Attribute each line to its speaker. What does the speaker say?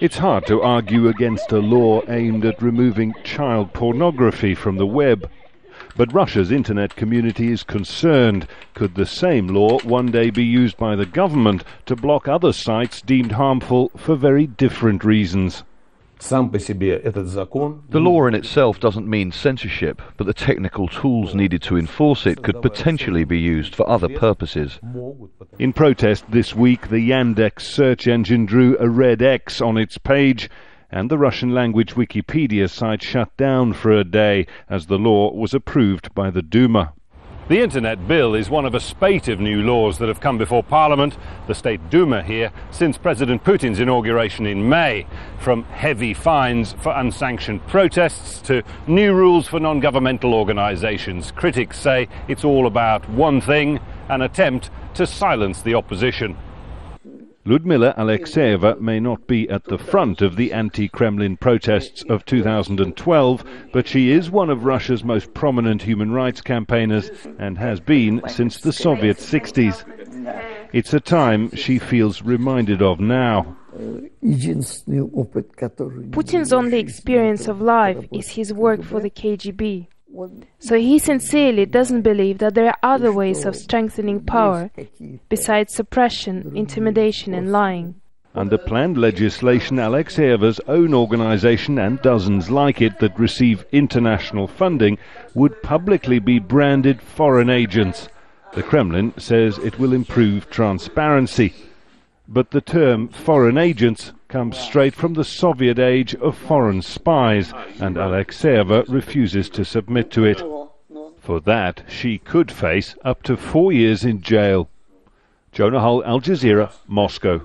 Speaker 1: It's hard to argue against a law aimed at removing child pornography from the web. But Russia's internet community is concerned. Could the same law one day be used by the government to block other sites deemed harmful for very different reasons?
Speaker 2: The law in itself doesn't mean censorship, but the technical tools needed to enforce it could potentially be used for other purposes.
Speaker 1: In protest this week, the Yandex search engine drew a red X on its page, and the Russian-language Wikipedia site shut down for a day as the law was approved by the Duma. The Internet Bill is one of a spate of new laws that have come before Parliament, the State Duma here, since President Putin's inauguration in May. From heavy fines for unsanctioned protests to new rules for non-governmental organizations. Critics say it's all about one thing, an attempt to silence the opposition. Lyudmila Alexeyeva may not be at the front of the anti-Kremlin protests of 2012, but she is one of Russia's most prominent human rights campaigners and has been since the Soviet 60s. It's a time she feels reminded of now.
Speaker 3: Putin's only experience of life is his work for the KGB. So he sincerely doesn't believe that there are other ways of strengthening power besides suppression, intimidation and lying.
Speaker 1: Under planned legislation, Alexeyeva's own organization and dozens like it that receive international funding would publicly be branded foreign agents. The Kremlin says it will improve transparency. But the term foreign agents comes straight from the Soviet age of foreign spies, and Alexeyeva refuses to submit to it. For that, she could face up to 4 years in jail. Jonah Hull, Al Jazeera, Moscow.